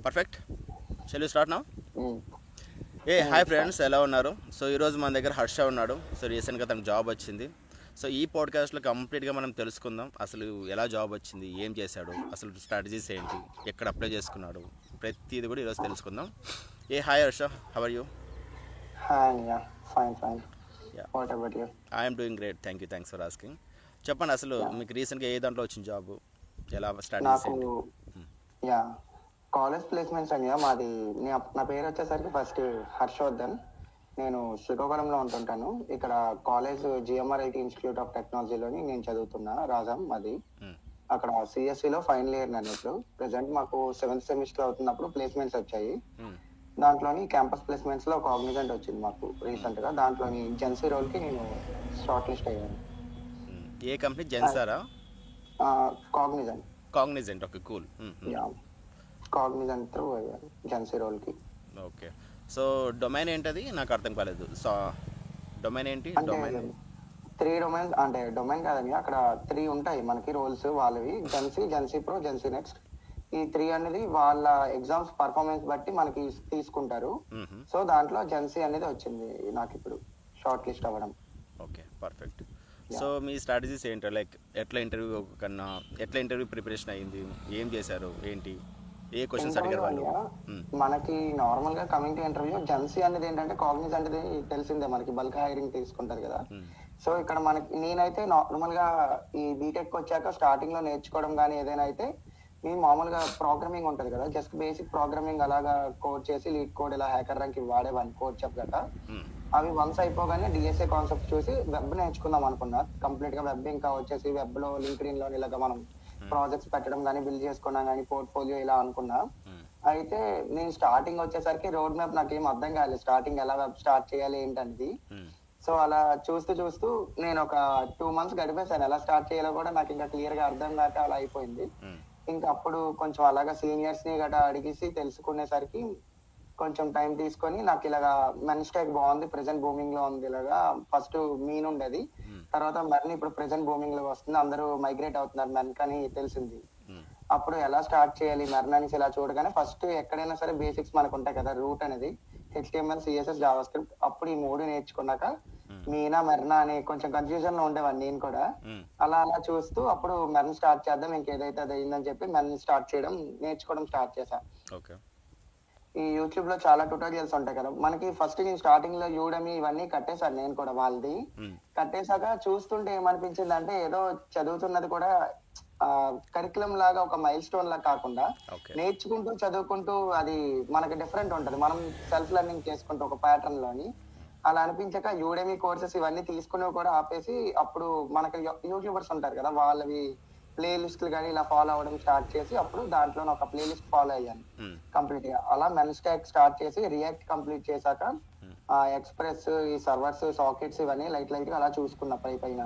Perfect. Shell you start now? Um, hi start. Friends, ఎలా ఉన్నారు? So ఈరోజు మన దగ్గర హర్ష ఉన్నాడు. సో రీసెంట్గా తనకు జాబ్ వచ్చింది. సో ఈ పాడ్కాస్ట్లో కంప్లీట్గా మనం తెలుసుకుందాం అసలు ఎలా జాబ్ వచ్చింది, ఏం చేశాడు, అసలు స్ట్రాటజీస్ ఏంటి, ఎక్కడ అప్లై చేసుకున్నాడు, ప్రతిది కూడా ఈరోజు తెలుసుకుందాం. Hi Harsha, how are you? Hi, ya, fine fine. Ya, what about you? I'm doing great, thanks for asking. చెప్పండి, అసలు యా, మీకు రీసెంట్గా ఏ దాంట్లో వచ్చింది జాబ్, ఎలా స్ట్రాటజీస్ నాకు ఏంటి? యా కాలేజ్ ప్లేస్మెంట్స్ అండి. మాది నా పేరు వచ్చేసరికి ఫస్ట్ హర్షవర్ధన్. నేను శ్రీకాకుళంలో ఉంటుంటాను. ఇక్కడ కాలేజ్ జిఎంఆర్ఐటి ఇన్స్టిట్యూట్ ఆఫ్ టెక్నాలజీలోని నేను చదువుతున్నా, రాజాం అది. అక్కడ సిఎస్సిలో ఫైనల్ ఇయర్ నన్ను. ఇప్పుడు ప్రజెంట్ మాకు 7th సెమిస్టర్ అవుతున్నప్పుడు ప్లేస్మెంట్స్ వచ్చాయి. దాంట్లోని క్యాంపస్ ప్లేస్మెంట్స్ లో కాగ్నిజెంట్ వచ్చింది మాకు రీసెంట్ గా. దాంట్లోని జెన్సీ రోల్ కి నేను షార్ట్ లిస్ట్ అయ్యాను. ఏ కంపెనీ? జెన్సారా? Cognizant. Cognizant, okay, cool. Yeah, Cognizant through అయ్యాను జెన్సీ రోల్ కి. ఓకే. సో డొమైన్ ఏంటది? నాకు అర్థం కాలేదు. సో డొమైన్ ఏంటి? అంటే డొమైన్ 3 డొమైన్స్, అంటే డొమైన్ కాదండి, అక్కడ 3 ఉంటాయి మనకి రోల్స్ వాళ్ళవి. Gen Z, Gen Z pro, Gen Z next. ఈ 3 అనేది వాళ్ళ ఎగ్జామ్స్ పర్ఫార్మెన్స్ బట్టి మనకి తీసుకుంటారు. సో దాంట్లో జెన్సీ అనేది వచ్చింది నాకు ఇప్పుడు షార్ట్ లిస్ట్ అవ్వడం. Okay, perfect. యా, సో మీ స్ట్రాటజీస్ ఏంటో, లైక్ ఎట్లా ఇంటర్వ్యూ ప్రిపరేషన్ అయ్యింది, ఏం చేశారు, ఏంటి, ఏ క్వశ్చన్స్ ఇంటర్వ్యూ అడిగారు వాళ్ళు? అండి. మనకి నార్మల్ గా కమింగ్ టు ఇంటర్వ్యూ, జెన్సీ అనేది ఏంటంటే కాగ్నిజ్ అనేది తెలిసిందే మనకి, బల్క్ హైరింగ్ తీసుకుంటారు కదా. సో ఇక్కడ మనకి నేనైతే నార్మల్ గా ఈ బీటెక్ వచ్చాక స్టార్టింగ్ లో నేర్చుకోవడం కానీ ఏదైనా అయితే, మేము మామూలుగా ప్రోగ్రామింగ్ ఉంటుంది కదా, జస్ట్ బేసిక్ ప్రోగ్రామింగ్ అలాగా కోడ్ చేసి లీడ్ కోడ్ ఇలా హ్యాకర్ ర్యాంక్ వాడేవాడిని, కోడ్ చెప్పగట. అవి వన్స్ అయిపోగానే డిఎస్ఏ కాన్సెప్ట్ చూసి వెబ్ నేర్చుకుందాం అనుకున్నా. కంప్లీట్ గా వెబ్ ఇంకా వచ్చేసి వెబ్ లో లింక్డ్ఇన్ లో ఇలాగా మనం ప్రాజెక్ట్స్ పెట్టడం కానీ బిల్డ్ చేసుకున్నాం కానీ పోర్ట్ఫోలియో ఇలా అనుకున్నా. అయితే నేను స్టార్టింగ్ వచ్చేసరికి రోడ్ మ్యాప్ నాకేం అర్థం కాలేదు, స్టార్టింగ్ ఎలా వెబ్ స్టార్ట్ చేయాలి ఏంటనేది. సో అలా చూస్తూ చూస్తూ నేను ఒక 2 months గడిపేశాను. ఎలా స్టార్ట్ చేయాలో కూడా నాకు ఇంకా క్లియర్ గా అర్థం కాక అలా అయిపోయింది. ఇంకా అప్పుడు కొంచెం అలాగా సీనియర్స్ ని గట్రా అడిగేసి తెలుసుకునేసరికి కొంచెం టైం తీసుకొని నాకు ఇలాగా మెన్ స్టాక్ బాగుంది, ప్రెసెంట్ బూమింగ్ లో ఉంది. ఇలాగా ఫస్ట్ మీన్ ఉండేది, తర్వాత మెన్ ఇప్పుడు ప్రెసెంట్ బూమింగ్ లో వస్తుంది, అందరూ మైగ్రేట్ అవుతున్నారు మెన్ కని తెలిసింది. అప్పుడు ఎలా స్టార్ట్ చేయాలి మెర్న్ అనేసి ఇలా చూడగానే ఫస్ట్ ఎక్కడైనా సరే బేసిక్స్ మనకు ఉంటాయి కదా, రూట్ అనేది, హెచ్టిఎంఎల్, సిఎస్ఎస్, జావా స్క్రిప్ట్. అప్పుడు ఈ 3 నేర్చుకున్నాక మీనా మెర్నా అని కొంచెం కన్ఫ్యూజన్ లో ఉండేవాడిని నేను కూడా. అలా అలా చూస్తూ అప్పుడు మెర్న్ స్టార్ట్ చేద్దాం, ఇంకేదైతే అది అయిందని చెప్పి మెర్న్ స్టార్ట్ చేయడం, నేర్చుకోవడం స్టార్ట్ చేశా. ఓకే. ఈ యూట్యూబ్ లో చాలా ట్యూటోరియల్స్ ఉంటాయి కదా మనకి. ఫస్ట్ నేను స్టార్టింగ్ లో యూడమీ ఇవన్నీ కట్టేశాను నేను కూడా వాళ్ళది. కట్టేశాక చూస్తుంటే ఏమనిపించింది అంటే, ఏదో చదువుతున్నది కూడా కరికులం లాగా ఒక మైల్ స్టోన్ లాగా కాకుండా ఓకే. నేర్చుకుంటూ చదువుకుంటూ అది మనకి డిఫరెంట్ ఉంటది, మనం సెల్ఫ్ లెర్నింగ్ చేసుకుంటూ ఒక ప్యాటర్న్ లోని. అలా అనిపించక యూడెమీ కోర్సెస్ ఇవన్నీ తీసుకునేవి కూడా ఆపేసి, అప్పుడు మనకి యూట్యూబర్స్ ఉంటారు కదా వాళ్ళవి ప్లే లిస్టులు కానీ ఇలా ఫాలో అవ్వడం స్టార్ట్ చేసి, అప్పుడు దాంట్లో ఒక ప్లే లిస్ట్ ఫాలో అయ్యాను కంప్లీట్ గా. అలా మెన్ స్టాక్ స్టార్ట్ చేసి రియాక్ట్ కంప్లీట్ చేశాక ఎక్స్ప్రెస్, ఈ సర్వర్స్, సాకెట్స్ ఇవన్నీ లైట్ లైట్ గా అలా చూసుకున్నా పైన.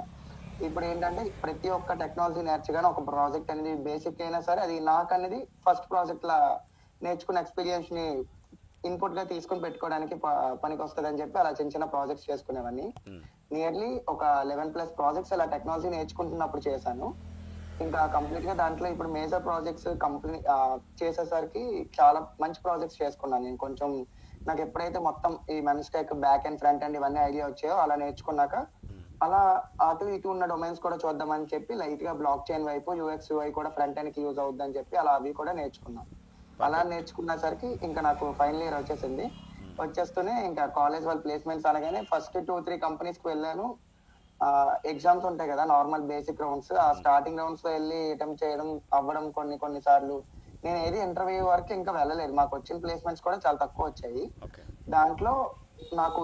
ఇప్పుడు ఏంటంటే ప్రతి ఒక్క టెక్నాలజీ నేర్చగానే ఒక ప్రాజెక్ట్ అనేది బేసిక్ అయినా సరే అది నాకు అనేది ఫస్ట్ ప్రాజెక్ట్ లా నేర్చుకున్న ఎక్స్పీరియన్స్ ని ఇన్పుట్ గా తీసుకుని పెట్టుకోవడానికి పనికి వస్తుంది అని చెప్పి అలా చిన్న చిన్న ప్రాజెక్ట్స్ చేసుకునేవన్నీ. నియర్లీ ఒక 11+ ప్రాజెక్ట్స్ అలా టెక్నాలజీ నేర్చుకుంటున్నప్పుడు చేశాను. ఇంకా కంప్లీట్ గా దాంట్లో ఇప్పుడు మేజర్ ప్రాజెక్ట్స్ కంపెనీ చేసేసరికి చాలా మంచి ప్రాజెక్ట్స్ చేసుకున్నాను నేను. కొంచెం నాకు ఎప్పుడైతే మొత్తం ఈ men stock back and front and ఇవన్నీ ఐడియా వచ్చాయో, అలా నేర్చుకున్నాక అలా అటు ఇటు ఉన్న డొమైన్స్ కూడా చూద్దామని చెప్పి లైట్ గా బ్లాక్ చైన్ వైపు, యూఎక్స్ యూఐ కూడా ఫ్రంట్ ఎండ్ కి యూజ్ అవుద్దని చెప్పి అలా అవి కూడా నేర్చుకున్నాను. అలా నేర్చుకునేసరికి ఇంకా నాకు ఫైనల్ ఇయర్ వచ్చేసింది. వచ్చేస్తూనే ఇంకా కాలేజ్ వాళ్ళ ప్లేస్మెంట్స్ అనగానే ఫస్ట్ 2-3 కంపెనీస్ కి వెళ్ళాను. ఎగ్జామ్స్ ఉంటాయి కదా నార్మల్ బేసిక్ రౌండ్స్, ఆ స్టార్టింగ్ రౌండ్స్ లో వెళ్ళి అటెంప్ట్ చేయడం అవ్వడం కొన్ని సార్లు. నేను ఏది ఇంటర్వ్యూ వరకు ఇంకా వెళ్ళలేదు, మాకు వచ్చిన ప్లేస్మెంట్స్ కూడా చాలా తక్కువ వచ్చాయి. దాంట్లో నాకు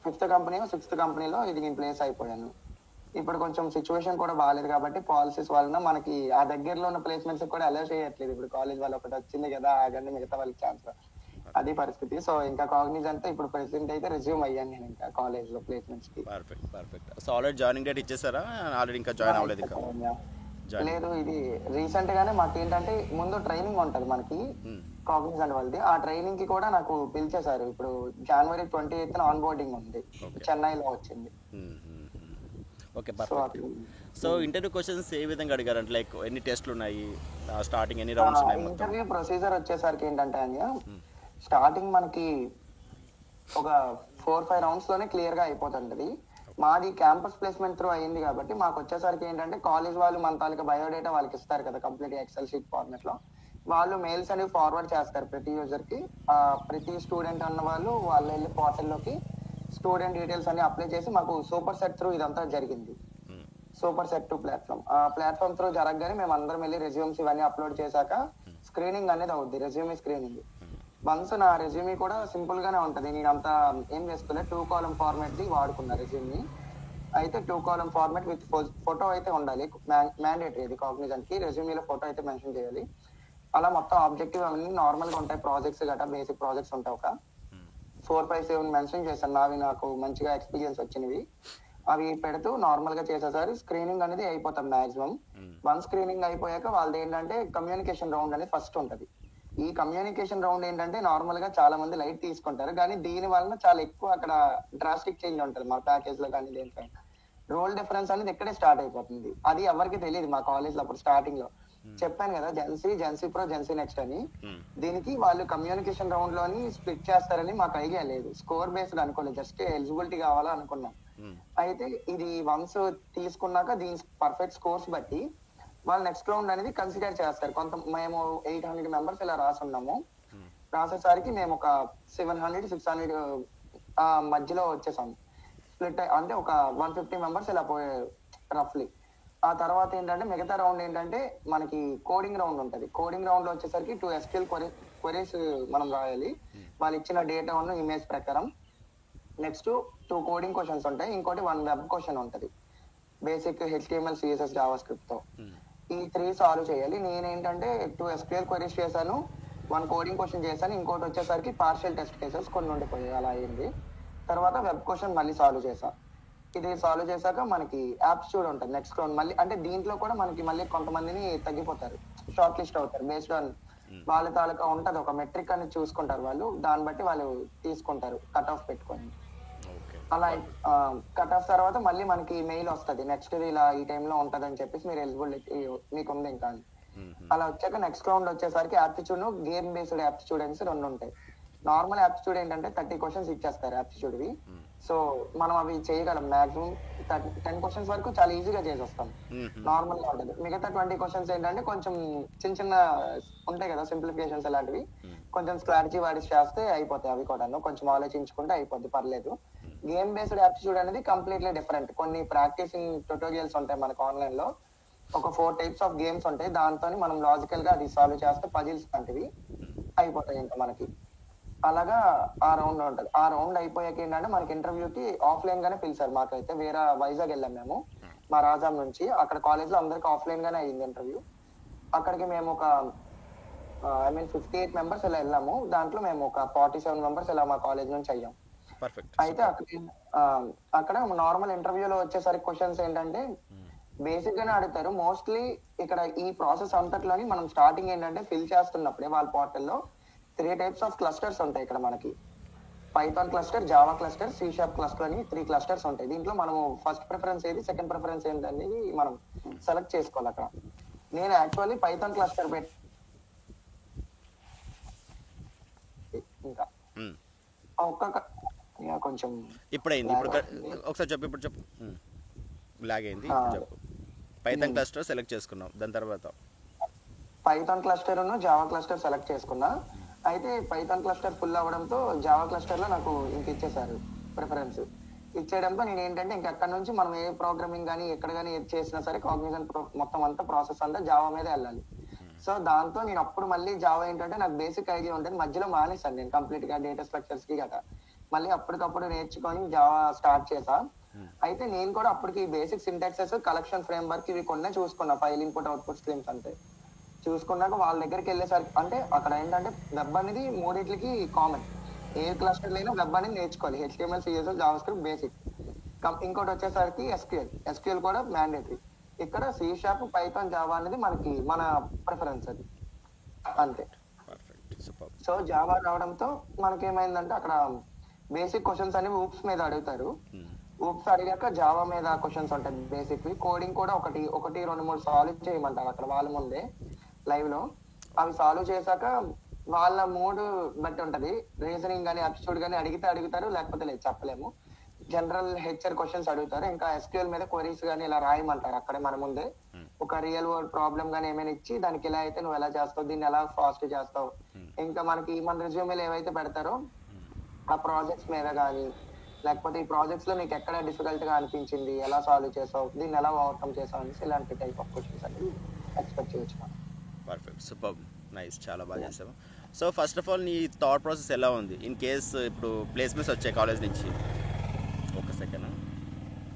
5th కంపెనీ 6th కంపెనీలో ఇది నేను ప్లేస్ అయిపోయాను. ఇప్పుడు కొంచెం సిచ్యువేషన్ కూడా బాగాలేదు కాబట్టి పాలసీస్ వలన మనకి ఆ దగ్గరలో ఉన్న ప్లేస్మెంట్స్ కూడా అలౌ చేయట్లేదు. ఇప్పుడు కాలేజ్ వాళ్ళు ఒకటి వచ్చింది కదా, ఆగండి మిగతా వాళ్ళకి ఛాన్స్, అది పరిస్థితి. సో ఇంకా కాగ్నిజెంట్ ఇప్పుడు ప్రెసెంట్ అయితే రెజ్యూమ్ అయ్యాను నేను ఇంకా కాలేజ్ లో ప్లేస్మెంట్స్ కి. Perfect. So already joining date ఇచ్చేసారా? ఆల్రెడీ ఇంకా జాయిన్ అవ్వలేదు ఇంకా? లేదు, ఇది రీసెంట్ గానే మాకు ఏంటంటే ముందు ట్రైనింగ్ ఉంటది మనకి కాగ్నిజెంట్ వాళ్ళది. ఆ ట్రైనింగ్ కి కూడా నాకు పిలిచేశారు. ఇప్పుడు January 28th ఆన్ బోర్డింగ్ ఉంది, చెన్నైలో వచ్చింది. Okay, so perfect. అట్లా సో ఇంటర్వ్యూ క్వశ్చన్స్ ఏ విధంగా అడిగారంటే లైక్ ఎన్ని టెస్ట్లు ఉన్నాయి, స్టార్టింగ్ ఎన్ని రౌండ్స్ ఉన్నాయి మొత్తం? ఇంటర్వ్యూ ప్రొసీజర్ వచ్చేసరికి ఏంటంటే అన్య స్టార్టింగ్ మనకి ఒక 4-5 రౌండ్స్ లోనే క్లియర్ గా అయిపోతుంటది. మాది క్యాంపస్ ప్లేస్మెంట్ త్రూ అయ్యింది కాబట్టి మాకు వచ్చేసరికి ఏంటంటే కాలేజ్ వాళ్ళు మన తాలూకా బయోడేటా వాళ్ళకి ఇస్తారు కదా కంప్లీట్ ఎక్సెల్ షీట్ ఫార్మాట్ లో. వాళ్ళు మెయిల్స్ అనేవి ఫార్వర్డ్ చేస్తారు ప్రతి యూజర్ కి. ప్రతి స్టూడెంట్ అన్న వాళ్ళు వాళ్ళు వెళ్ళి పోర్టల్లోకి స్టూడెంట్ డీటెయిల్స్ అన్ని అప్లై చేసి మాకు సూపర్ సెట్ త్రూ ఇదంతా జరిగింది. సూపర్ సెట్ టు ప్లాట్ఫామ్, ఆ ప్లాట్ఫామ్ త్రూ జరగగానే మేము అందరం వెళ్ళి రెజ్యూమ్స్ ఇవన్నీ అప్లోడ్ చేశాక స్క్రీనింగ్ అనేది అవుద్ది, రెజ్యూమే స్క్రీనింగ్. వన్స్ నా రెజ్యూమే కూడా సింపుల్ గానే ఉంటది, నేను అంత ఏం చేసుకోలే, 2 కాలమ్ ఫార్మాట్ ది వాడుకున్నా రెజ్యూమ్ని. అయితే 2 కాలమ్ ఫార్మాట్ విత్ ఫోటో అయితే ఉండాలి, మ్యాండేటరీ అది కాగ్నిజెంట్ కి, రెజ్యూమీలో ఫోటో అయితే మెన్షన్ చేయాలి. అలా మొత్తం ఆబ్జెక్టివ్ అన్ని నార్మల్ గా ఉంటాయి, ప్రాజెక్ట్స్ గట్రా బేసిక్ ప్రాజెక్ట్స్ ఉంటాయి. ఒక 4-5-7 మెన్షన్ చేశాను నావి నాకు మంచిగా ఎక్స్పీరియన్స్ వచ్చినవి. అవి పెడుతూ నార్మల్ గా చేసేసరి స్క్రీనింగ్ అనేది అయిపోతాం మాక్సిమం. వన్ స్క్రీనింగ్ అయిపోయాక వాళ్ళది ఏంటంటే కమ్యూనికేషన్ రౌండ్ అనేది ఫస్ట్ ఉంటది. ఈ కమ్యూనికేషన్ రౌండ్ ఏంటంటే నార్మల్ గా చాలా మంది లైట్ తీసుకుంటారు, కానీ దీని వలన చాలా ఎక్కువ అక్కడ డ్రాస్టిక్ చేంజ్ ఉంటుంది మా ప్యాకేజ్ లో కానీ దేనికైనా. రోల్ డిఫరెన్స్ అనేది ఇక్కడే స్టార్ట్ అయిపోతుంది. అది ఎవరికి తెలియదు మా కాలేజ్ లో అప్పుడు స్టార్టింగ్ లో. చెప్పాను కదా జెన్సీ ప్రో జెన్సీ నెక్స్ట్ అని. దీనికి వాళ్ళు కమ్యూనికేషన్ రౌండ్ లోని స్ప్లిట్ చేస్తారని మాకు ఐడియా లేదు, స్కోర్ బేస్డ్ అనుకోలేదు, జస్ట్ ఎలిజిబిలిటీ కావాలా అనుకున్నాం. అయితే ఇది వన్స్ తీసుకున్నాక దీని పర్ఫెక్ట్ స్కోర్స్ బట్టి వాళ్ళు నెక్స్ట్ రౌండ్ అనేది కన్సిడర్ చేస్తారు. మేము 800 మెంబర్స్ ఇలా రాసున్నాము. రాసేసరికి మేము ఒక 700-600 మధ్యలో వచ్చేసాము. స్ప్లిట్ అంటే ఒక 150 మెంబర్స్ ఇలా పోయారు రఫ్లీ. ఆ తర్వాత ఏంటంటే మిగతా రౌండ్ ఏంటంటే మనకి కోడింగ్ రౌండ్ ఉంటుంది. కోడింగ్ రౌండ్ లో వచ్చేసరికి 2 SQL క్వరీస్ మనం రాయాలి వాళ్ళు ఇచ్చిన డేటా ఉన్న ఇమేజ్ ప్రకారం. నెక్స్ట్ 2 కోడింగ్ క్వశ్చన్స్ ఉంటాయి, ఇంకోటి 1 వెబ్ క్వశ్చన్ ఉంటుంది basic HTML CSS Java script తో. ఈ 3 సాల్వ్ చేయాలి. నేనేంటంటే 2 SQL క్వరీస్ చేశాను, 1 కోడింగ్ క్వశ్చన్ చేశాను, ఇంకోటి వచ్చేసరికి పార్షియల్ టెస్ట్ కేసెస్ కొన్ని ఉండిపోయాయి, అలా అయింది. తర్వాత వెబ్ క్వశ్చన్ మళ్ళీ సాల్వ్ చేశా. ఇది సాల్వ్ చేశాక మనకి యాప్టిట్యూడ్ ఉంటుంది నెక్స్ట్ రౌండ్ మళ్ళీ. అంటే దీంట్లో కూడా మనకి మళ్ళీ కొంతమందిని తగ్గిపోతారు, షార్ట్ లిస్ట్ అవుతారు బేస్డ్ ఆన్ వాళ్ళ తాలూకా ఉంటది ఒక మెట్రిక్ అని చూసుకుంటారు వాళ్ళు, దాన్ని బట్టి వాళ్ళు తీసుకుంటారు కట్ ఆఫ్ పెట్టుకొని. అలా కట్ ఆఫ్ తర్వాత మళ్ళీ మనకి మెయిల్ వస్తుంది నెక్స్ట్ ఇలా ఈ టైంలో ఉంటది అని చెప్పేసి మీరు ఎలిజిబిలిటీ మీకు ఉంది ఇంకా అని. అలా వచ్చాక నెక్స్ట్ రౌండ్ వచ్చేసరికి యాప్టిట్యూడ్ గేమ్ బేస్డ్ యాప్టిట్యూడ్ అనేసి 2 ఉంటాయి. నార్మల్ యాప్టిట్యూడ్ ఏంటంటే 30 క్వశ్చన్స్ ఇచ్చేస్తారు యాప్టిట్యూడ్వి. సో మనం అవి చేయగలం మాక్సిమం 10 క్వశ్చన్స్ వరకు చాలా ఈజీగా చేసేస్తాం, నార్మల్ గా ఉంటుంది. మిగతా 20 క్వశ్చన్స్ ఏంటంటే కొంచెం చిన్న ఉంటాయి కదా సింప్లిఫికేషన్స్ అలాంటివి, కొంచెం స్ట్రాటజీ వాడి చేస్తే అయిపోతాయి. అవి కూడా కొంచెం ఆలోచించుకుంటే అయిపోద్ది, పర్లేదు. గేమ్ బేస్డ్ యాప్టిట్యూడ్ అనేది కంప్లీట్లీ డిఫరెంట్. కొన్ని ప్రాక్టీసింగ్ ట్యుటోరియల్స్ ఉంటాయి మనకు ఆన్లైన్ లో, ఒక 4 టైప్స్ ఆఫ్ గేమ్స్ ఉంటాయి, దాంతో మనం లాజికల్ గా అది సాల్వ్ చేస్తే పజిల్స్ లాంటివి అయిపోతాయి ఇంకా మనకి. అలాగా ఆ రౌండ్ ఉంటుంది. ఆ రౌండ్ అయిపోయాక ఏంటంటే మనకి ఇంటర్వ్యూకి ఆఫ్లైన్ గానే పిలిచారు. మాకైతే వేరే వైజాగ్ వెళ్ళాం మేము మా రాజాం నుంచి, అక్కడ కాలేజ్ లో అందరికి ఆఫ్లైన్ గానే అయింది ఇంటర్వ్యూ. అక్కడికి మేము ఒక 58 మెంబర్స్ ఇలా వెళ్ళాము, దాంట్లో మేము ఒక 47 మెంబర్స్ ఇలా మా కాలేజ్ నుంచి అయ్యాం. అయితే అక్కడ నార్మల్ ఇంటర్వ్యూలో వచ్చేసరికి క్వశ్చన్స్ ఏంటంటే బేసిక్ గానే అడుగుతారు మోస్ట్లీ. ఇక్కడ ఈ ప్రాసెస్ అంతట్లోని మనం స్టార్టింగ్ ఏంటంటే ఫిల్ చేస్తున్నప్పుడే వాళ్ళ పోర్టల్లో 3 టైప్స్ ఆఫ్ క్లస్టర్స్ ఉంటాయి ఇక్కడ మనకి. Python cluster, Java cluster, C# cluster అని 3 క్లస్టర్స్ ఉంటాయి. దీంట్లో మనము ఫస్ట్ ప్రిఫరెన్స్ ఏది, సెకండ్ ప్రిఫరెన్స్ ఏంటి అనేది మనం సెలెక్ట్ చేసుకోవాలి అక్కడ. నేను యాక్చువల్లీ పైథాన్ క్లస్టర్ పెట్టి ఇంకా ఒక్కొక్క కొంచెం ఇప్పుడైంది, ఇప్పుడు ఒకసారి చెప్పు, ఇప్పుడు చెప్పు. లాగ్ అయింది, చెప్పు. పైథాన్ క్లస్టర్ సెలెక్ట్ చేసుకున్నాం, దాని తర్వాత Python cluster Java cluster select చేసుకున్నా. అయితే పైథాన్ క్లస్టర్ ఫుల్ అవ్వడంతో జావా క్లస్టర్ లో నాకు ఇంక ఇచ్చేసారు ప్రిఫరెన్స్. ఇచ్చేయడంతో నేను ఏంటంటే ఇంక అక్కడ నుంచి మనం ఏ ప్రోగ్రామింగ్ కానీ ఎక్కడ కానీ ఏది చేసినా సరే కాగ్నిజెంట్ మొత్తం అంతా ప్రాసెస్ అంతా జావా మీద వెళ్ళాలి. సో దాంతో నేను అప్పుడు మళ్ళీ జావా ఏంటంటే నాకు బేసిక్ ఐడియా ఉంటుంది, మధ్యలో మానేసాను నేను కంప్లీట్ గా డేటా స్ట్రక్చర్స్ కి గట్రా. మళ్ళీ అప్పటికప్పుడు నేర్చుకొని జావా స్టార్ట్ చేసా. అయితే నేను కూడా అప్పటికి basic syntaxes, collection frame work ఇవి కొన్నే చూసుకున్నా, ఫైల్ ఇన్పుట్ అవుట్పుట్ స్ట్రీమ్స్ అంతే చూసుకున్నాక వాళ్ళ దగ్గరికి వెళ్ళేసరికి అంటే అక్కడ ఏంటంటే వెబ్ అనేది 3 కామన్, ఏ క్లస్టర్ అయినా వెబ్ అనేది నేర్చుకోవాలి, HTML CSS Java script basic. ఇంకోటి వచ్చేసరికి SQL కూడా మ్యాండేటరీ. ఇక్కడ C#, పైథాన్, జావా అనేది మనకి మన ప్రిఫరెన్స్ అది అంతే. సో జావా రావడంతో మనకేమైందంటే అక్కడ బేసిక్ క్వశ్చన్స్ అనేవి ఊప్స్ మీద అడుగుతారు. ఊప్స్ అడిగాక జావా మీద క్వశ్చన్స్ ఉంటాయి బేసిక్లీ. కోడింగ్ కూడా ఒకటి ఒకటి 2, 3 సాల్వ్ చేయమంటారు అక్కడ వాళ్ళ ముందే లైవ్ లో. అవి సాల్వ్ చేశాక వాళ్ళ మూడ్ బట్టి ఉంటది. రీజనింగ్ కానీ అప్టిట్యూడ్ కానీ అడిగితే అడుగుతారు, లేకపోతే లేదు, చెప్పలేము. జనరల్ హెచ్ఆర్ క్వశ్చన్స్ అడుగుతారు. ఇంకా ఎస్క్యూఎల్ మీద క్వరీస్ కానీ ఇలా రాయమంటారు అక్కడే మన ముందే. ఒక రియల్ వరల్డ్ ప్రాబ్లం కానీ ఏమైనా ఇచ్చి దానికి ఇలా అయితే నువ్వు ఎలా చేస్తావు, దీన్ని ఎలా ఫాస్ట్ చేస్తావు, ఇంకా మనకి మన రెజ్యూమేలు ఏవైతే పెడతారో ఆ ప్రాజెక్ట్స్ మీద కానీ, లేకపోతే ఈ ప్రాజెక్ట్స్ లో నీకు ఎక్కడ డిఫికల్ట్ గా అనిపించింది, ఎలా సాల్వ్ చేసావు, దీన్ని ఎలా ఓవర్కమ్ చేసావు అనేసి ఇలాంటి టైప్ ఆఫ్ క్వశ్చన్స్ అనేది ఎక్స్పెక్ట్ చేయొచ్చు మనం. పర్ఫెక్ట్, సూపర్, నైస్, చాలా బాగా చేసావు. సో ఫస్ట్ ఆఫ్ ఆల్ నీ థాట్ ప్రాసెస్ ఎలా ఉంది ఇన్ కేస్ ఇప్పుడు ప్లేస్మెంట్స్ వచ్చాయి కాలేజ్ నుంచి? ఒక సెకండ్.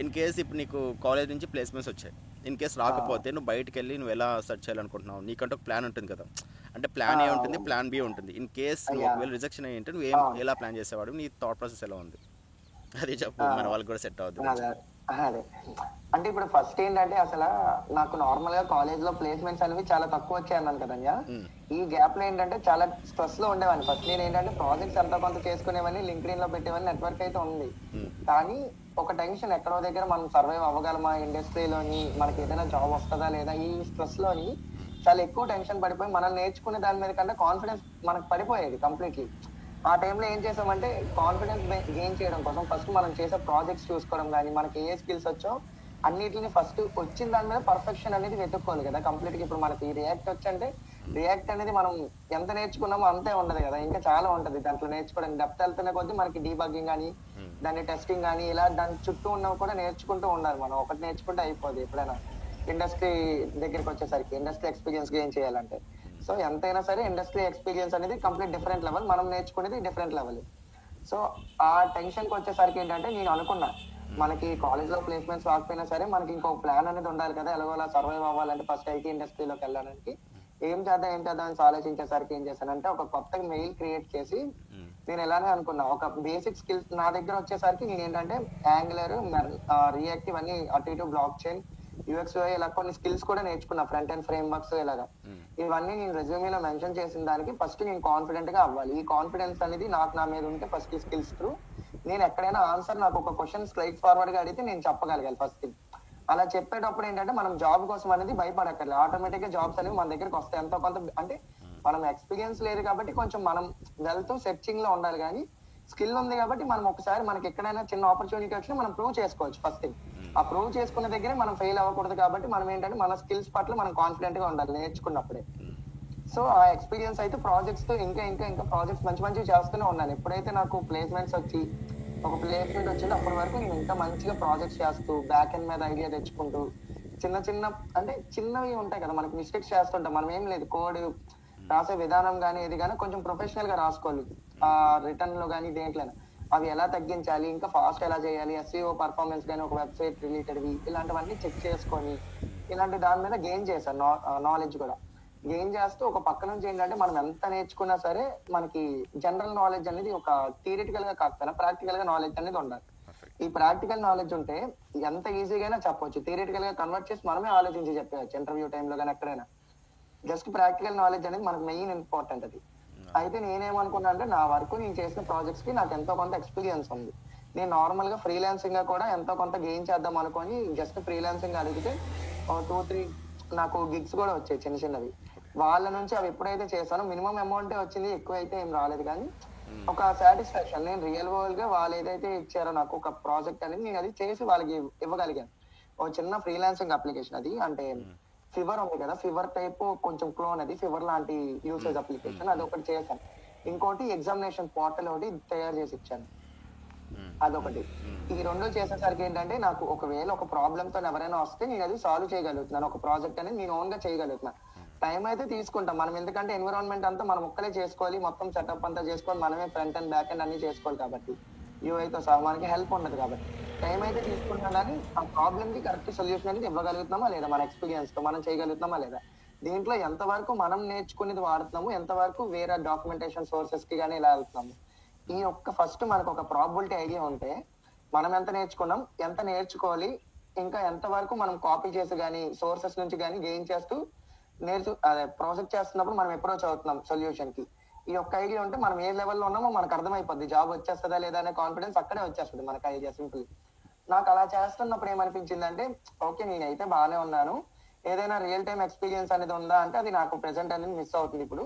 ఇన్ కేస్ ఇప్పుడు నీకు కాలేజ్ నుంచి ప్లేస్మెంట్స్ వచ్చాయి, ఇన్ కేస్ రాకపోతే నువ్వు బయటకు వెళ్ళి నువ్వు ఎలా సెర్చ్ చేయాలనుకుంటున్నావు? నీకంటే ఒక ప్లాన్ ఉంటుంది కదా, అంటే ప్లాన్ ఏ ఉంటుంది, ప్లాన్ బి ఉంటుంది. ఇన్ కేస్ నువ్వు ఒకవేళ రిజెక్షన్ అయ్యింటే నువ్వు ఎలా ప్లాన్ చేసేవాడు? నీ థాట్ ప్రాసెస్ ఎలా ఉంది అది చెప్పు, మన వాళ్ళకి కూడా సెట్ అవుతుంది. అదే అంటే ఇప్పుడు ఫస్ట్ ఏంటంటే అసలు నాకు నార్మల్ గా కాలేజ్ లో ప్లేస్మెంట్స్ అనేవి చాలా తక్కువ వచ్చాయి అన్నాను కదన్యా. ఈ గ్యాప్ లో ఏంటంటే చాలా స్ట్రెస్ లో ఉండేవాడిని. ఫస్ట్ నేను ఏంటంటే ప్రాజెక్ట్స్ ఎంతో కొంత చేసుకునేవన్నీ లింక్డ్ఇన్ లో పెట్టేవన్నీ నెట్వర్క్ అయితే ఉంది, కానీ ఒక టెన్షన్ ఎక్కడో దగ్గర మనం సర్వైవ్ అవ్వగలమా ఇండస్ట్రీలోని, మనకి ఏదైనా జాబ్ వస్తుందా లేదా, ఈ స్ట్రెస్ లోని చాలా ఎక్కువ టెన్షన్ పడిపోయి మనం నేర్చుకునే దాని మీద కంటే కాన్ఫిడెన్స్ మనకు పడిపోయేది కంప్లీట్లీ. ఆ టైంలో ఏం చేసామంటే కాన్ఫిడెన్స్ గెయిన్ చేయడం కోసం ఫస్ట్ మనం చేసే ప్రాజెక్ట్స్ చూసుకోవడం కానీ, మనకి ఏ స్కిల్స్ వచ్చో అన్నిటిని ఫస్ట్ వచ్చిన దాని మీద పర్ఫెక్షన్ అనేది వెతుక్కోవాలి కదా కంప్లీట్ గా. ఇప్పుడు మనకి రియాక్ట్ వచ్చంటే రియాక్ట్ అనేది మనం ఎంత నేర్చుకున్నామో అంతే ఉండదు కదా, ఇంకా చాలా ఉంటది దాంట్లో నేర్చుకోవడానికి. డెప్త్ వెళ్తున్న కొద్దీ మనకి డీబగ్గింగ్ కానీ, దాని టెస్టింగ్ కానీ, ఇలా దాని చుట్టూ ఉన్నవి కూడా నేర్చుకుంటూ ఉండాలి. మనం ఒకటి నేర్చుకుంటే అయిపోదు ఎప్పుడైనా ఇండస్ట్రీ దగ్గరికి వచ్చేసరికి, ఇండస్ట్రీ ఎక్స్పీరియన్స్ గెయిన్ చేయాలంటే. సో ఎంతైనా సరే ఇండస్ట్రీ ఎక్స్పీరియన్స్ అనేది కంప్లీట్ డిఫరెంట్ లెవెల్, మనం నేర్చుకునేది డిఫరెంట్ లెవెల్. సో ఆ టెన్షన్కి వచ్చేసరికి ఏంటంటే నేను అనుకున్నా మనకి కాలేజ్ లో ప్లేస్మెంట్స్ రాకపోయినా సరే మనకి ఇంకొక ప్లాన్ అనేది ఉండాలి కదా, ఎలాగోలా సర్వైవ్ అవ్వాలంటే ఫస్ట్ ఐటీ ఇండస్ట్రీలోకి వెళ్ళడానికి ఏం చేద్దాం అని ఆలోచించేసరికి ఏం చేశానంటే ఒక కొత్త మెయిల్ క్రియేట్ చేసి నేను ఎలానే అనుకున్నా ఒక బేసిక్ స్కిల్స్ నా దగ్గర వచ్చేసరికి నేను ఏంటంటే యాంగులర్, రియాక్ట్ ఇవన్నీ అటు ఇటు, బ్లాక్ చైన్, యూఎక్స్ ఇలా కొన్ని స్కిల్స్ కూడా నేర్చుకున్నా, ఫ్రంట్ అండ్ ఫ్రేమ్ వర్క్స్ ఇలాగా. ఇవన్నీ నేను రెజ్యూమేలో మెన్షన్ చేసిన దానికి ఫస్ట్ నేను కాన్ఫిడెంట్ గా అవ్వాలి. ఈ కాన్ఫిడెన్స్ అనేది నాకు నా మీద ఉంటే ఫస్ట్ స్కిల్స్ త్రూ నేను ఎక్కడైనా ఆన్సర్ నాకు ఒక క్వశ్చన్ స్ట్రైట్ ఫార్వర్డ్ గా అడిగితే నేను చెప్పగలగాలి ఫస్ట్ థింగ్. అలా చెప్పేటప్పుడు ఏంటంటే మనం జాబ్ కోసం అనేది భయపడక్కర్లేదు, ఆటోమేటిక్ గా జాబ్స్ అనేవి మన దగ్గరకు వస్తాయి ఎంతో కొంత. అంటే మనం ఎక్స్పీరియన్స్ లేదు కాబట్టి కొంచెం మనం వెళ్తూ సెర్చింగ్ లో ఉండాలి, కానీ స్కిల్ ఉంది కాబట్టి మనం ఒకసారి మనకి ఎక్కడైనా చిన్న ఆపర్చునిటీ వచ్చినా మనం ప్రూవ్ చేసుకోవచ్చు ఫస్ట్ థింగ్. ఆ ప్రూవ్ చేసుకున్న దగ్గరే మనం ఫెయిల్ అవ్వకూడదు కాబట్టి మనం ఏంటంటే మన స్కిల్స్ పట్ల మనం కాన్ఫిడెంట్ గా ఉండాలి నేర్చుకున్నప్పుడే. సో ఆ ఎక్స్పీరియన్స్ అయితే ప్రాజెక్ట్స్ తో ఇంకా ఇంకా ఇంకా ప్రాజెక్ట్స్ మంచి మంచివి చేస్తూనే ఉన్నాను. ఎప్పుడైతే నాకు ప్లేస్మెంట్స్ వచ్చి ఒక ప్లేస్మెంట్ వచ్చిందో అప్పటి వరకు నేను ఇంకా మంచిగా ప్రాజెక్ట్స్ చేస్తూ బ్యాక్ ఎండ్ మీద ఐడియా తెచ్చుకుంటూ చిన్న చిన్న అంటే చిన్నవి ఉంటాయి కదా మనకి, మిస్టేక్స్ చేస్తుంటాం మనం, ఏం లేదు కోడ్ రాసే విధానం కానీ ఇది కానీ కొంచెం ప్రొఫెషనల్ గా రాసుకోవాలి. ఆ రిటర్న్ లో కానీ దేంట్లో అవి ఎలా తగ్గించాలి, ఇంకా ఫాస్ట్ ఎలా చేయాలి, ఎస్ఈఓ పర్ఫార్మెన్స్ కానీ ఒక వెబ్సైట్ రిలేటెడ్వి ఇలాంటివన్నీ చెక్ చేసుకొని ఇలాంటి దాని మీద గెయిన్ చేశాను నాలెడ్జ్ కూడా. గెయిన్ చేస్తూ ఒక పక్క నుంచి ఏంటంటే మనం ఎంత నేర్చుకున్నా సరే మనకి జనరల్ నాలెడ్జ్ అనేది ఒక థియరిటికల్ గా కాకపోయినా ప్రాక్టికల్ గా నాలెడ్జ్ అనేది ఉండాలి. ఈ ప్రాక్టికల్ నాలెడ్జ్ ఉంటే ఎంత ఈజీగా చెప్పొచ్చు, థియరిటికల్ గా కన్వర్ట్ చేసి మనమే ఆలోచించి చెప్పవచ్చు ఇంటర్వ్యూ టైంలో కానీ ఎక్కడైనా. జస్ట్ ప్రాక్టికల్ నాలెడ్జ్ అనేది మనకు మెయిన్ ఇంపార్టెంట్ అది. అయితే నేనేమనుకున్నా అంటే నా వరకు నేను చేసిన ప్రాజెక్ట్స్ కి నాకు ఎంతో కొంత ఎక్స్పీరియన్స్ ఉంది. నేను నార్మల్ గా ఫ్రీలాన్సింగ్ గా కూడా ఎంతో కొంత గెయిన్ చేద్దాం అనుకొని జస్ట్ ఫ్రీలాన్సింగ్ అడిగితే 2-3 నాకు గిగ్స్ కూడా వచ్చాయి చిన్న చిన్నవి. వాళ్ళ నుంచి అవి ఎప్పుడైతే చేశానో మినిమం అమౌంట్ వచ్చింది, ఎక్కువ అయితే ఏం రాలేదు, కానీ ఒక సాటిస్ఫాక్షన్ నేను రియల్ వరల్డ్ గా వాళ్ళు ఏదైతే ఇచ్చారో నాకు ఒక ప్రాజెక్ట్ అనేది నేను అది చేసి వాళ్ళకి ఇవ్వగలిగాను. ఒక చిన్న ఫ్రీలాన్సింగ్ అప్లికేషన్ అది, అంటే ఫీవర్ ఉంది కదా, ఫీవర్ టైప్ కొంచెం క్లోన్, అది ఫీవర్ లాంటి యూసేజ్ అప్లికేషన్, అది ఒకటి చేశాను. ఇంకోటి ఎగ్జామినేషన్ పోర్టల్ ఒకటి తయారు చేసి ఇచ్చాను, అదొకటి. ఈ రెండు చేసేసరికి ఏంటంటే నాకు ఒకవేళ ఒక ప్రాబ్లమ్ తో ఎవరైనా వస్తే నేను అది సాల్వ్ చేయగలుగుతున్నాను, ఒక ప్రాజెక్ట్ అనేది నేను ఓన్ గా చేయగలుగుతున్నాను. టైం అయితే తీసుకుంటాం మనం, ఎందుకంటే ఎన్విరాన్మెంట్ అంతా మనం ఒక్కలే చేసుకోవాలి, మొత్తం సెటప్ అంతా చేసుకోవాలి, మనమే ఫ్రంట్ అండ్ బ్యాక్ అండ్ అన్ని చేసుకోవాలి కాబట్టి యూఐతో సహా మనకి హెల్ప్ ఉండదు కాబట్టి టైం అయితే తీసుకుంటున్నాం, కానీ ఆ ప్రాబ్లమ్ కి కరెక్ట్ సొల్యూషన్ అనేది ఇవ్వగలుగుతున్నామా లేదా, మన ఎక్స్పీరియన్స్ తో మనం చేయగలుగుతున్నామా లేదా, దీంట్లో ఎంతవరకు మనం నేర్చుకునేది వాడుతున్నాము, ఎంతవరకు వేరే డాక్యుమెంటేషన్ సోర్సెస్ కి కానీ ఇలా వెళ్తున్నాము. ఈ ఒక్క ఫస్ట్ మనకు ఒక ప్రాబిలిటీ ఐడియా ఉంటే మనం ఎంత నేర్చుకున్నాం, ఎంత నేర్చుకోవాలి, ఇంకా ఎంతవరకు మనం కాపీ చేసి కానీ సోర్సెస్ నుంచి కానీ గెయిన్ చేస్తూ అదే ప్రాజెక్ట్ చేస్తున్నప్పుడు మనం అప్రోచ్ అవుతున్నాం సొల్యూషన్ కి. ఈ ఒక్క ఐడియా ఉంటే మనం ఏ లెవెల్లో ఉన్నామో మనకు అర్థమైపోద్ది, జాబ్ వచ్చేస్తుందా లేదా అనే కాన్ఫిడెన్స్ అక్కడే వచ్చేస్తుంది మనకు ఐడియా సింపుల్. నాకు అలా చేస్తున్నప్పుడు ఏమనిపించింది అంటే, ఓకే నేనైతే బాగానే ఉన్నాను, ఏదైనా రియల్ టైమ్ ఎక్స్పీరియన్స్ అనేది ఉందా అంటే అది నాకు ప్రెసెంట్ అనేది మిస్ అవుతుంది ఇప్పుడు.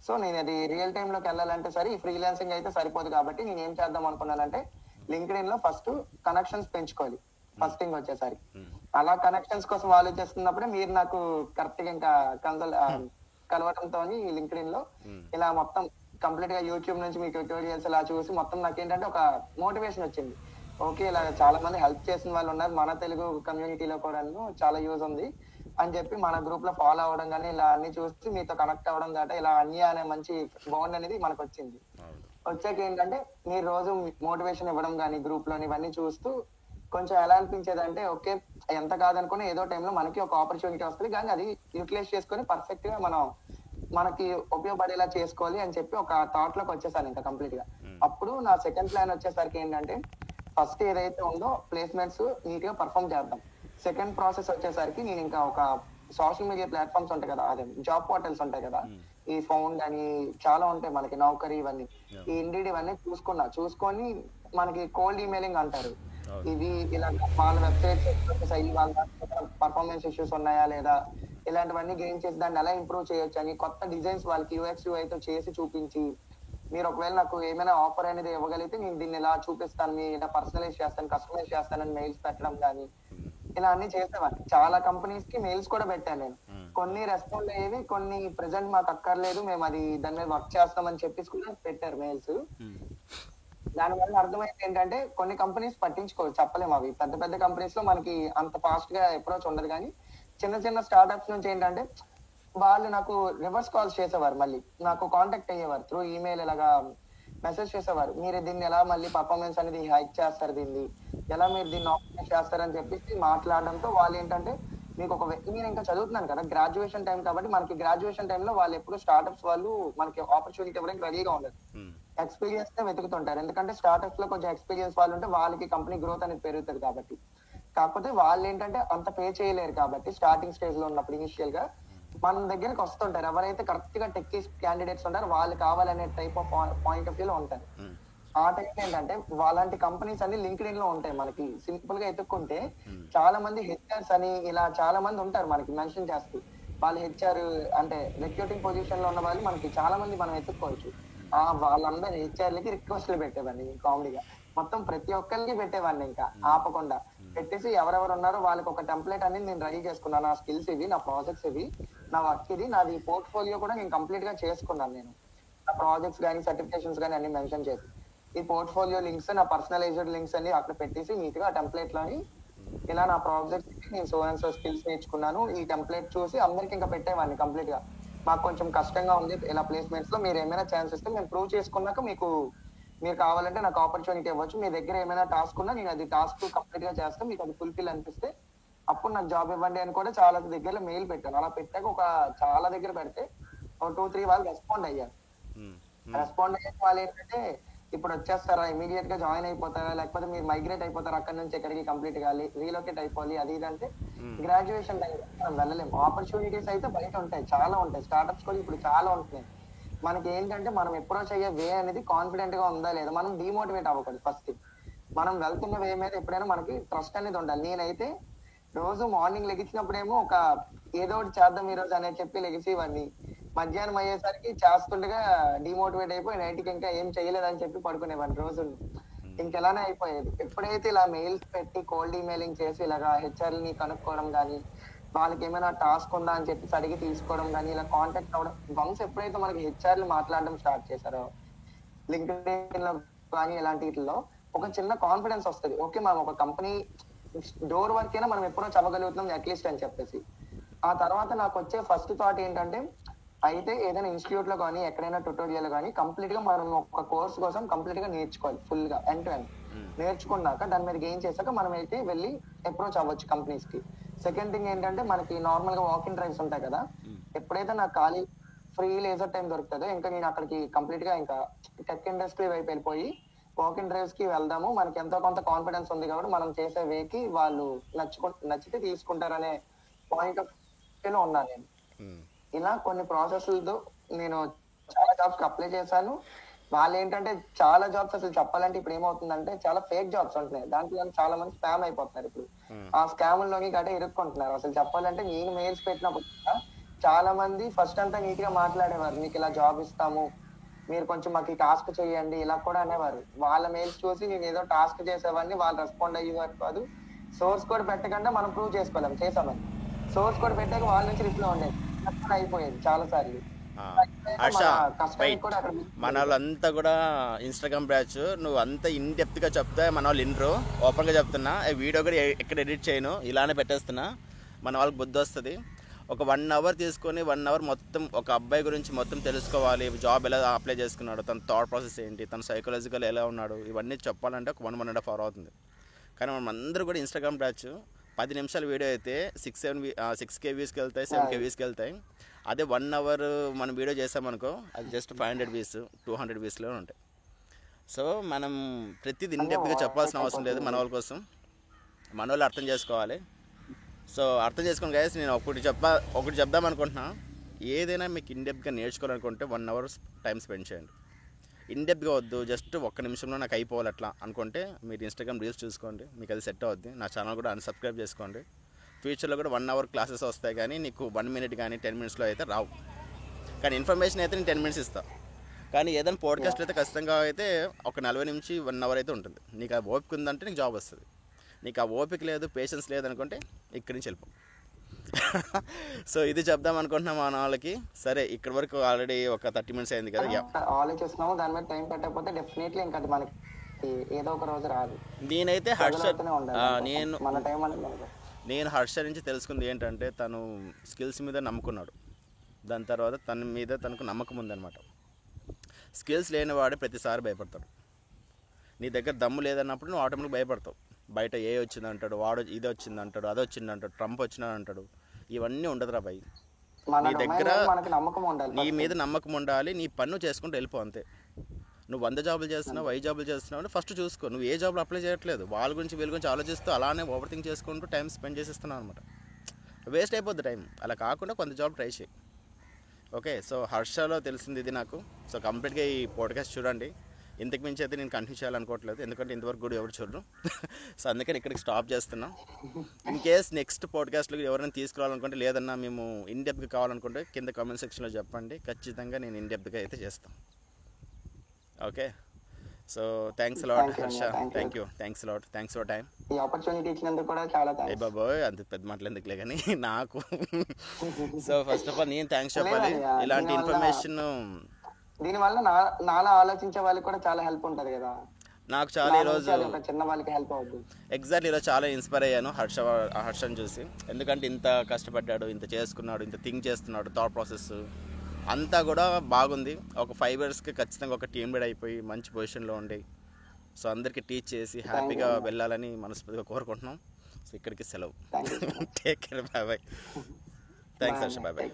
సో నేను అది రియల్ టైమ్ లోకి వెళ్ళాలంటే సరే ఈ ఫ్రీలాన్సింగ్ అయితే సరిపోదు కాబట్టి నేను ఏం చేద్దాం అనుకున్నానంటే, లింక్డ్ఇన్ లో ఫస్ట్ కనెక్షన్స్ పెంచుకోవాలి ఫస్ట్ థింగ్ వచ్చేసరికి. అలా కనెక్షన్స్ కోసం ఆలోచిస్తున్నప్పుడే మీరు నాకు కరెక్ట్ గా ఇంకా కలవడంతో లింక్డ్ఇన్ లో ఇలా మొత్తం కంప్లీట్ గా యూట్యూబ్ నుంచి మీకు ట్యూటోరియల్స్ ఇలా చూసి మొత్తం నాకేంటంటే ఒక మోటివేషన్ వచ్చింది. ఓకే ఇలా చాలా మంది హెల్ప్ చేసిన వాళ్ళు ఉన్నారు మన తెలుగు కమ్యూనిటీలో కూడా, చాలా యూజ్ ఉంది అని చెప్పి మన గ్రూప్ లో ఫాలో అవ్వడం కానీ ఇలా అన్ని చూసి మీతో కనెక్ట్ అవ్వడం దాట ఇలా అన్ని అనే మంచి బాండ్ అనేది మనకు వచ్చింది. వచ్చాక ఏంటంటే మీరు రోజు మోటివేషన్ ఇవ్వడం కానీ గ్రూప్ లోని ఇవన్నీ చూస్తూ కొంచెం ఎలా అనిపించేది అంటే ఓకే ఎంత కాదనుకుని ఏదో టైంలో మనకి ఒక ఆపర్చునిటీ వస్తుంది కానీ అది యూటిలైజ్ చేసుకొని పర్ఫెక్ట్ గా మనం మనకి ఉపయోగపడేలా చేసుకోవాలి అని చెప్పి ఒక థాట్ లోకి వచ్చేసాను ఇంకా కంప్లీట్ గా. అప్పుడు నా సెకండ్ ప్లాన్ వచ్చేసరికి ఏంటంటే ఫస్ట్ ఏదైతే ఉందో ప్లేస్మెంట్స్ నీట్ గా పర్ఫామ్ చేద్దాం. సెకండ్ ప్రాసెస్ వచ్చేసరికి నేను ఇంకా ఒక సోషల్ మీడియా ప్లాట్ఫామ్స్ ఉంటాయి కదా, అదే జాబ్ పోర్టల్స్ ఉంటాయి కదా, ఈ ఫౌండ్ అని చాలా ఉంటాయి మనకి, నౌకరీ ఇవన్నీ, ఈ ఇండీడ్ ఇవన్నీ చూసుకొని మనకి కోల్డ్ ఈమెయిలింగ్ అంటారు. ఇవి ఇలా వాళ్ళ వెబ్సైట్స్ వాళ్ళ పర్ఫార్మెన్స్ ఇష్యూస్ ఉన్నాయా లేదా ఇలాంటివన్నీ గెయిన్ చేసి దాన్ని ఎలా ఇంప్రూవ్ చేయొచ్చు అని కొత్త డిజైన్స్ వాళ్ళకి యూఎక్స్ యూఐతో చేసి చూపించి, మీరు ఒకవేళ నాకు ఏమైనా ఆఫర్ అనేది ఇవ్వగలిగితే నేను దీన్ని ఇలా చూపిస్తాను, మీ ఇలా పర్సనలైజ్ చేస్తాను, కస్టమైజ్ చేస్తానని మెయిల్స్ పెట్టడం కానీ ఇలా అన్ని చేసేవాడిని. చాలా కంపెనీస్ కి మెయిల్స్ కూడా పెట్టాను నేను. కొన్ని రెస్పాండ్ అయ్యేవి, కొన్ని ప్రెసెంట్ మాకు అక్కర్లేదు మేము అది దాని మీద వర్క్ చేస్తామని చెప్పేసి కూడా పెట్టారు మెయిల్స్. దానివల్ల అర్థమైంది ఏంటంటే కొన్ని కంపెనీస్ పట్టించుకోవచ్చు, చెప్పలేము, అవి పెద్ద పెద్ద కంపెనీస్ లో మనకి అంత ఫాస్ట్ గా అప్రోచ్ ఉండదు. కానీ చిన్న చిన్న స్టార్ట్అప్స్ నుంచి ఏంటంటే వాళ్ళు నాకు రివర్స్ కాల్స్ చేసేవారు, మళ్ళీ నాకు కాంటాక్ట్ అయ్యేవారు త్రూ ఈమెయిల్, ఇలాగా మెసేజ్ చేసేవారు, మీరు దీన్ని ఎలా మళ్ళీ పర్ఫార్మెన్స్ అనేది హైక్ చేస్తారు, దీన్ని ఎలా మీరు దీన్ని ఆప్టిమైజ్ చేస్తారని చెప్పేసి మాట్లాడడంతో వాళ్ళు ఏంటంటే మీకు ఒక నేను ఇంకా చదువుతున్నాను కదా గ్రాడ్యుయేషన్ టైం కాబట్టి మనకి గ్రాడ్యుయేషన్ టైంలో వాళ్ళు ఎప్పుడు స్టార్ట్అప్స్ వాళ్ళు మనకి ఆపర్చునిటీ ఇవ్వడానికి రెడీగా ఉండదు, ఎక్స్పీరియన్స్ వెతుకుతుంటారు. ఎందుకంటే స్టార్ట్అప్స్ లో కొంచెం ఎక్స్పీరియన్స్ వాళ్ళు ఉంటే వాళ్ళకి కంపెనీ గ్రోత్ అనేది పెరుగుతుంది కాబట్టి. కాకపోతే వాళ్ళు ఏంటంటే అంత పే చేయలేరు కాబట్టి స్టార్టింగ్ స్టేజ్ లో ఉన్నప్పుడు ఇనిషియల్ గా మన దగ్గరికి వస్తుంటారు ఎవరైతే కరెక్ట్ గా టెక్ క్యాండిడేట్స్ ఉంటారో వాళ్ళు కావాలనే type of point of view లో ఉంటారు. ఆ టైం ఏంటంటే వాళ్ళంటి కంపెనీస్ అన్ని లింక్డ్ఇన్ లో ఉంటాయి, మనకి సింపుల్ గా ఎత్తుక్కుంటే చాలా మంది హెచ్ఆర్స్ అని ఇలా చాలా మంది ఉంటారు మనకి మెన్షన్ చేస్తూ, వాళ్ళు హెచ్ఆర్ అంటే రిక్రూటింగ్ పొజిషన్ లో ఉన్న వాళ్ళు మనకి చాలా మంది మనం ఎత్తుక్కోవచ్చు. వాళ్ళందరూ హెచ్ఆర్లకి రిక్వెస్ట్లు పెట్టేవాడిని కామెడీగా, మొత్తం ప్రతి ఒక్కరికి పెట్టేవాడిని ఇంకా ఆపకుండా పెట్టేసి ఎవరెవరు ఉన్నారో వాళ్ళకి ఒక టెంప్లెట్ అనేది నేను రెడీ చేసుకున్నాను, నా స్కిల్స్ ఇవి, నా ప్రాజెక్ట్స్ ఇవి, నా వర్క్ ఇది, నాది పోర్ట్ఫోలియో కూడా నేను కంప్లీట్ గా చేసుకున్నాను. నేను నా ప్రాజెక్ట్స్ కానీ సర్టిఫికేషన్స్ కానీ అన్ని మెన్షన్ చేసి ఈ పోర్ట్ఫోలియో లింక్స్ నా పర్సనలైజ్డ్ లింక్స్ అన్ని అక్కడ పెట్టేసి నీట్ గా టెంప్లెట్ లోని ఇలా నా ప్రాజెక్ట్ నేను సో అండ్ సో స్కిల్స్ నేర్చుకున్నాను ఈ టెంప్లెట్ చూసి అందరికి ఇంకా పెట్టేవాడిని కంప్లీట్ గా. మాకు కొంచెం కష్టంగా ఉంది ఇలా ప్లేస్మెంట్స్ లో, మీరు ఏమైనా ఛాన్స్ ఇస్తే మేము ప్రూవ్ చేసుకున్నాక మీరు కావాలంటే నాకు ఆపర్చునిటీ ఇవ్వచ్చు, మీ దగ్గర ఏమైనా టాస్క్ ఉన్నా నేను అది టాస్క్ కంప్లీట్ గా చేస్తే మీకు అది ఫుల్ఫిల్ అనిపిస్తే అప్పుడు నాకు జాబ్ ఇవ్వండి అని కూడా చాలా దగ్గర మెయిల్ పెట్టాను. అలా పెట్టాక ఒక చాలా దగ్గర పెడితే ఒక 2-3 వాళ్ళు రెస్పాండ్ అయ్యారు. రెస్పాండ్ అయ్యే వాళ్ళు ఏంటంటే ఇప్పుడు వచ్చేస్తారా, ఇమీడియట్ గా జాయిన్ అయిపోతారా, లేకపోతే మీరు మైగ్రేట్ అయిపోతారా అక్కడ నుంచి ఎక్కడికి కంప్లీట్ గా రీలొకేట్ అయిపోవాలి అది ఇది అంటే గ్రాడ్యుయేషన్ టైం మనం వెళ్ళలేము. ఆపర్చునిటీస్ అయితే బయట ఉంటాయి, చాలా ఉంటాయి, స్టార్ట్అప్స్ కూడా ఇప్పుడు చాలా ఉంటున్నాయి. మనకి ఏంటంటే మనం అప్రోచ్ అయ్యే వే అనేది కాన్ఫిడెంట్ గా ఉందా లేదా, మనం డిమోటివేట్ అవ్వకూడదు. ఫస్ట్ మనం వెళ్తున్న వే మీద ఎప్పుడైనా మనకి ట్రస్ట్ అనేది ఉండాలి. నేనైతే రోజు మార్నింగ్ లెగించినప్పుడేమో ఒక ఏదో ఒకటి చేద్దాం ఈ రోజు అనేది చెప్పి లెగిసేవాడిని, మధ్యాహ్నం అయ్యేసరికి చేస్తుండగా డిమోటివేట్ అయిపోయి నైట్కి ఇంకా ఏం చేయలేదని చెప్పి పడుకునేవాడిని రోజులు. ఇంకెలానే అయిపోయేది. ఎప్పుడైతే ఇలా మెయిల్స్ పెట్టి కోల్డ్ ఈమెయిలింగ్ చేసి ఇలాగా హెచ్ఆర్ని కనుక్కోవడం కానీ, వాళ్ళకి ఏమైనా టాస్క్ ఉందా అని చెప్పి అడిగి తీసుకోవడం కానీ, ఇలా కాంటాక్ట్ అవ్వడం, వన్స్ ఎప్పుడైతే మనకి హెచ్ఆర్లు మాట్లాడడం స్టార్ట్ చేశారో లింక్డ్ఇన్ లో కానీ ఇలాంటి వీటిలో ఒక చిన్న కాన్ఫిడెన్స్ వస్తుంది. ఓకే మనం ఒక కంపెనీ డోర్ వర్క్ అయినా మనం ఎప్పుడో చదవగలుగుతున్నాం అట్లీస్ట్ అని చెప్పేసి. ఆ తర్వాత నాకు వచ్చే ఫస్ట్ థాట్ ఏంటంటే అయితే ఏదైనా ఇన్స్టిట్యూట్ లో కానీ ఎక్కడైనా ట్యుటోరియల్ కానీ కంప్లీట్ గా మనం ఒక కోర్స్ కోసం కంప్లీట్ గా నేర్చుకోవాలి, ఫుల్ గా ఎండ్ టు ఎండ్ నేర్చుకున్నాక దాని మీద గెయిన్ చేశాక మనం అయితే వెళ్ళి అప్రోచ్ అవ్వచ్చు కంపెనీస్ కి. సెకండ్ థింగ్ ఏంటంటే మనకి నార్మల్ గా వాక్ ఇన్ డ్రైవ్స్ ఉంటాయి కదా, ఎప్పుడైతే నాకు ఖాళీ ఫ్రీ లేజర్ టైం దొరుకుతుందో ఇంకా నేను అక్కడికి కంప్లీట్ గా ఇంకా టెక్ ఇండస్ట్రీ వైపు వెళ్ళిపోయి వాక్ ఇన్ డ్రైవ్స్ కి వెళ్దాము, మనకి ఎంతో కొంత కాన్ఫిడెన్స్ ఉంది కాబట్టి మనం చేసే వేకి వాళ్ళు నచ్చితే తీసుకుంటారనే పాయింట్ ఆఫ్ వ్యూలో ఉన్నాను నేను. ఇలా కొన్ని ప్రాసెస్లతో నేను చాలా జాబ్స్ కి అప్లై చేశాను. వాళ్ళు ఏంటంటే చాలా జాబ్స్ అసలు చెప్పాలంటే ఇప్పుడు ఏమవుతుందంటే చాలా ఫేక్ జాబ్స్ ఉంటున్నాయి. దాంట్లో చాలా మంది స్పామ్ అయిపోతున్నారు ఇప్పుడు. ఆ స్కాముల్లోకి గట్ట ఇరుక్కుంటున్నారు. అసలు చెప్పాలంటే నేను మెయిల్స్ పెట్టినప్పుడు కూడా చాలా మంది ఫస్ట్ అంతా నీట్ గా మాట్లాడేవారు. మీకు ఇలా జాబ్ ఇస్తాము, మీరు కొంచెం మాకు ఈ టాస్క్ చేయండి ఇలా కూడా అనేవారు. వాళ్ళ మెయిల్స్ చూసి నేను ఏదో టాస్క్ చేసేవాడిని, వాళ్ళు రెస్పాండ్ అయ్యేవారు కాదు. సోర్స్ కోడ్ పెట్టకుండా మనం ప్రూవ్ చేసుకోలేం చేసామని. సోర్స్ కోడ్ పెట్టాక వాళ్ళ నుంచి రిప్లై ఉండేది, అక్కడ అయిపోయేది చాలా సార్లు. హర్ష మన కష్టానికి రైట్, కూడా అక్కడ మన వాళ్ళంతా కూడా ఇన్స్టాగ్రామ్ బ్యాచ్, నువ్వు అంతా ఇన్ డెప్త్గా చెప్తే మన వాళ్ళు ఇంట్రో ఓపెన్గా చెప్తున్నా, ఈ వీడియో కూడా ఎక్కడ ఎడిట్ చేయను, ఇలానే పెట్టేస్తున్నా, మన వాళ్ళకి బుద్ధి వస్తుంది. ఒక 1 అవర్ తీసుకొని 1 అవర్ మొత్తం ఒక అబ్బాయి గురించి మొత్తం తెలుసుకోవాలి, జాబ్ ఎలా అప్లై చేసుకున్నాడు, తన థాట్ ప్రాసెస్ ఏంటి, తన సైకలాజికల్ ఎలా ఉన్నాడు, ఇవన్నీ చెప్పాలంటే ఒక 1.5 అవర్ అవుతుంది. కానీ మనం అందరూ కూడా ఇన్స్టాగ్రామ్ బ్యాచ్ 10 నిమిషాల వీడియో అయితే 6K వ్యూస్కి వెళ్తాయి, 7K వ్యూస్కి వెళ్తాయి. అదే 1 అవర్ మనం వీడియో చేసామనుకో అది జస్ట్ 500 వ్యూస్ 200 వ్యూస్లో ఉంటాయి. సో మనం ప్రతిదీ ఇన్డెప్త్గా చెప్పాల్సిన అవసరం లేదు మన వాళ్ళ కోసం, మన వాళ్ళు అర్థం చేసుకోవాలి. సో అర్థం చేసుకోండి గైస్, నేను ఒకటి చెప్దాం అనుకుంటున్నా. ఏదైనా మీకు ఇన్డెప్త్గా నేర్చుకోవాలనుకుంటే 1 అవర్ టైం స్పెండ్ చేయండి. ఇన్డెప్త్గా వద్దు, జస్ట్ 1 నిమిషంలో నాకు అయిపోవాలి అట్లా అనుకుంటే మీరు ఇన్స్టాగ్రామ్ రీల్స్ చూసుకోండి, మీకు అది సెట్ అవుద్ది. నా ఛానల్ కూడా అన్సబ్స్క్రైబ్ చేసుకోండి. ఫ్యూచర్లో కూడా 1 అవర్ క్లాసెస్ వస్తాయి, కానీ నీకు 1 మినిట్ కానీ 10 మినిట్స్లో అయితే రావు. కానీ ఇన్ఫర్మేషన్ అయితే నేను 10 మినిట్స్ ఇస్తాను. కానీ ఏదైనా పాడ్కాస్ట్ అయితే ఖచ్చితంగా అయితే ఒక 40 నుంచి 1 అవర్ అయితే ఉంటుంది. నీకు ఆ ఓపిక ఉందంటే నీకు జాబ్ వస్తుంది. నీకు ఆ ఓపిక లేదు, పేషెన్స్ లేదనుకుంటే ఇక్కడి నుంచి వెళ్ళిపో. సో ఇది చెప్దాం అనుకుంటున్నాం మన వాళ్ళకి. సరే, ఇక్కడి వరకు ఆల్రెడీ ఒక 30 మినిట్స్ అయింది కదా. ఆలోచిస్తున్నాము, దాని మీద టైం పెట్టకపోతే డెఫినెట్లీ ఇంకా అది మనకి ఏదో ఒక రోజు రాదు. నేనైతే హర్ష మన టైం అనేది నేను హర్ష నుంచి తెలుసుకుంది ఏంటంటే, తను స్కిల్స్ మీద నమ్ముకున్నాడు. దాని తర్వాత తన మీద తనకు నమ్మకం ఉందన్నమాట. స్కిల్స్ లేనివాడే ప్రతిసారి భయపడతాడు. నీ దగ్గర దమ్ము లేదన్నప్పుడు నువ్వు ఆటోమేటిక్ భయపడతావు. బయట ఏ వచ్చిందంటాడు, వాడు ఇది వచ్చిందంటాడు, అది వచ్చిందంటాడు, ట్రంప్ వచ్చినాడంటాడు. ఇవన్నీ ఉండదురా భయ్. నీ దగ్గర నీ మీద నమ్మకం ఉండాలి. నీ పన్ను చేసుకుంటూ వెళ్ళిపో అంతే. నువ్వు 100 జాబులు చేస్తున్నావు, 5 జాబులు చేస్తున్నావు అంటే ఫస్ట్ చూసుకో. నువ్వు ఏ జాబ్లో అప్లై చేయట్లేదు, వాళ్ళ గురించి వీళ్ళ గురించి ఆలోచిస్తూ అలానే ఓవర్ థింక్ చేసుకుంటూ టైం స్పెండ్ చేసేస్తున్నావు అనమాట. వేస్ట్ అయిపోద్ది టైం. అలా కాకుండా కొంత జాబ్ ట్రై చేయి. ఓకే, సో హర్షలో తెలిసింది ఇది నాకు. సో కంప్లీట్గా ఈ పాడ్కాస్ట్ చూడండి. ఇంతకు మించి అయితే నేను కంటిన్యూ చేయాలనుకోవట్లేదు, ఎందుకంటే ఇంతవరకు కూడా ఎవరు చూడరు. సో అందుకని ఇక్కడికి స్టాప్ చేస్తున్నాం. ఇన్ కేస్ నెక్స్ట్ పాడ్కాస్ట్లో ఎవరైనా తీసుకురావాలనుకుంటే, లేదన్నా మేము ఇన్ డెప్త్గా కావాలనుకుంటే కింద కామెంట్ సెక్షన్లో చెప్పండి. ఖచ్చితంగా నేను ఇన్ డెప్త్గా అయితే చేస్తాను. Okay, so thanks lot Harsha. Thanks lot. Thanks for time. ఈ ఆపర్చునిటీ ఇచ్చినందుకు కూడా చాలా థాంక్స్. ఏ బాబోయ్, అంత పెద్ద మాటలు ఎందుకులే కానీ నాకు. సో ఫస్ట్ ఆఫ్ ఆల్ నేను థ్యాంక్స్ చెప్పాలి. ఇలాంటి ఇన్ఫర్మేషన్ దీనివల్ల నాలా ఆలోచించే వాళ్ళకి కూడా చాలా హెల్ప్ ఉంటుంది కదా. నాకు చాలా ఈరోజు చిన్న వాళ్ళకి హెల్ప్ అవుతుంది. ఎగ్జాక్ట్లీ ఈరోజు చాలా ఇన్స్పైర్ అయ్యాను హర్షని చూసి. ఎందుకంటే ఇంత కష్టపడ్డాడు, ఇంత చేసుకున్నాడు, ఇంత థింక్ చేస్తున్నాడు, థాట్ ప్రాసెస్ అంతా కూడా బాగుంది. ఒక 5 ఇయర్స్కి ఖచ్చితంగా ఒక టీమ్ లీడ్ అయిపోయి మంచి పొజిషన్లో ఉండి, సో అందరికీ టీచ్ చేసి హ్యాపీగా వెళ్ళాలని మనస్ఫూర్తిగా కోరుకుంటున్నాం. సో ఇక్కడికి సెలవు. Take care, bye bye. Thanks Harsha, bye bye.